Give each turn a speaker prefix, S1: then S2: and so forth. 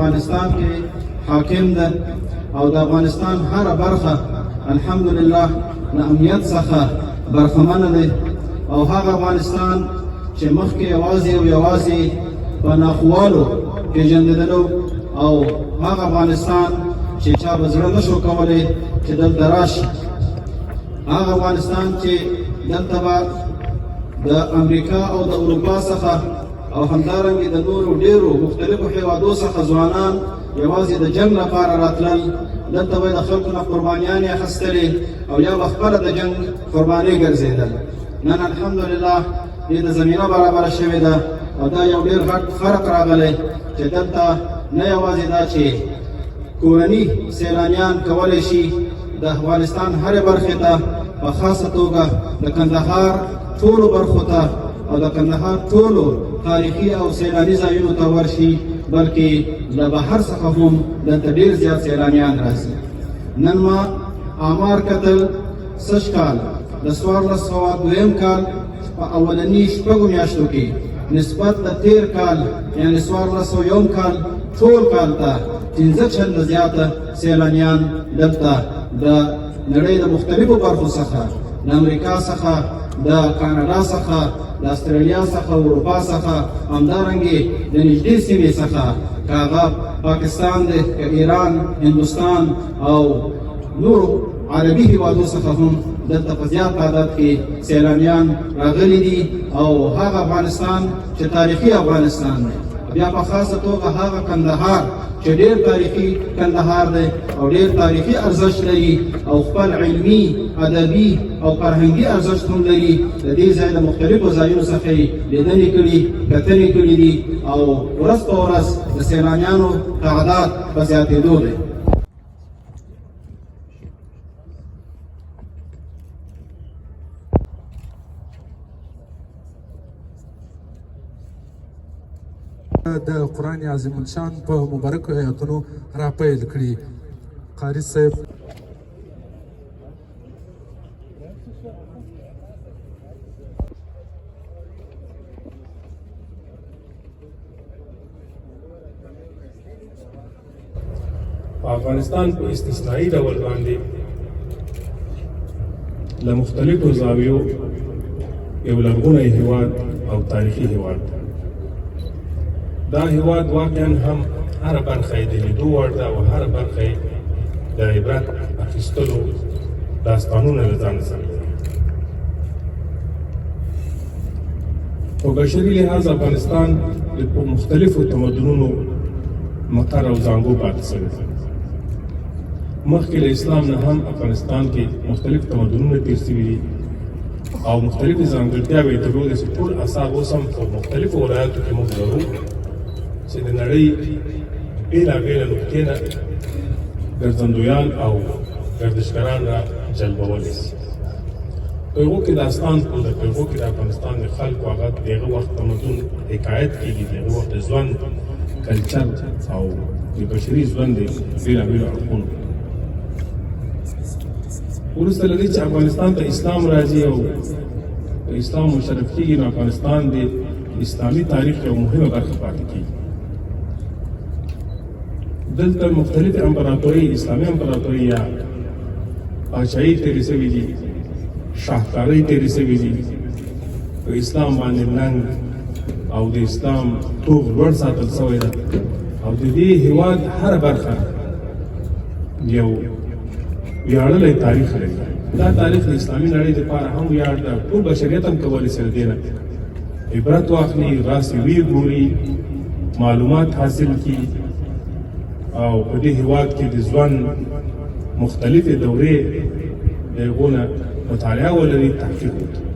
S1: افغانستان کې حاکم ده او د افغانستان هر برخه الحمدلله له امنیت څخه برخمنه ده او هغه افغانستان چې مخکې یوازې او یوازې په ناخوالو پېژندلو او هغه افغانستان چې چا به زړه نشو کولی چې دلته راشي، هغه افغانستان چې دلته به د امریکا او د اروپا څخه او همدارنګې د نورو ډېرو مختلفو هېوادو څخه ځوانان یوازې د جنګ لپاره راتلل، دلته به د خلکو نه قربانیانې اخیستلې او یا به خپله د جنګ قربانۍ ګرځېدل. نن الحمدلله دې ته زمینه برابره شوې ده او دا یو ډېر غټ فرق راغلی چې دلته نه یوازې دا چې کورني سیلانیان کولی شي د افغانستان هرې برخې ته په خاصه توګه د کندهار ټولو برخو ته او د کندهار ټولو تاریخي او سیلاني ځایونو ته ورشي، بلکې له بهر څخه هم دلته ډېر زیات سیلانیان راځي. نن ما آمار کتل سږ کال د 1402 کال په اولني شپږو میاشتو کې نسبت د تیر کال یعنې 1401 کال ټول کال ته 15 چنده زیاته سیلانیان دلته د نړۍ د مختلفو برخو څخه، د امریکا څخه، د کاناډا څخه، د استرالیا څخه، اروپا څخه، همدارنګې د نږدې سیمې څخه که هغه پاکستان دی، که ایران، هندوستان او نورو عربي هېوادو څخه هم دلته په زیات تعداد کې سیلانیان راغلي دي او هغه افغانستان چې تاریخي افغانستان دی، بیا په خاصه توګه هغه کندهار چې ډېر تاریخي کندهار دی او ډېر تاریخي ارزښت لري او خپل علمي، ادبي او فرهنګي ارزښت هم لري، د دې ځای له مختلفو ځایونو څخه یې لیدنې کړي، کتنې کړي دي او ورځ په ورځ د سیلانیانو تعداد په زیاتېدو دی.
S2: د قرآن عظیم الشان په مبارکو آیاتونو را پیل کړي. قاري صاحب
S3: په افغانستان په استثنایی ډول باندې له مختلفو زاویو یو لرغونی هېواد او تاریخي هېواد دا هېواد واقعا هم هره برخه یې د لیدو وړ ده او هره برخه یې د عبرت اخیستلو داستانونه له ځانه سره لري. په بشري لحاظ افغانستان د مختلفو تمدنونو مقر او زانګو پاتې شوی دی. مخکې له اسلام نه هم افغانستان کې مختلف تمدنونه تېر شوي دي او مختلفې ځانګړتیاوې یې درلودې چې ټول اثار اوس هم په مختلفو ولایاتو کې موږ لرو چې د نړۍ بېلابېله نقطې نه ګرځندویان او ګردشګران را جلبولی شي. په هغو کې داستان په هغو کې د افغانستان د خلکو هغه د هغه وخت تمدن حکایت کېږي، د هغه وخت د ژوند کلچر او د بشري ژوند د بېلابېلو اړخونو. وروسته له دې چې افغانستان ته اسلام راځي او په اسلام مشرف کېږي نو افغانستان د اسلامي تاریخ یو مهمه برخه پاتې کېږي. دلته مختلفې امپراتورۍ، اسلامي امپراتورۍ یا پاچاهۍ تېرې شوي دي، شاهکارۍ تېرې شوي دي، په اسلام باندې ننګ او د اسلام توغ لوړ ساتل شوی ده او د دې هېواد هره برخه یو ویاړلی تاریخ لري. دا تاریخ د اسلامي نړۍ دپاره هم ویاړ ده، ټول بشریت هم کولی شي له دې نه عبرت واخلي، راسي ویې ګوري، معلومات حاصل کړي او په دې هېواد کې د ژوند مختلفې دورې د هغو نه مطالعه ولري، تحقیق وکړي.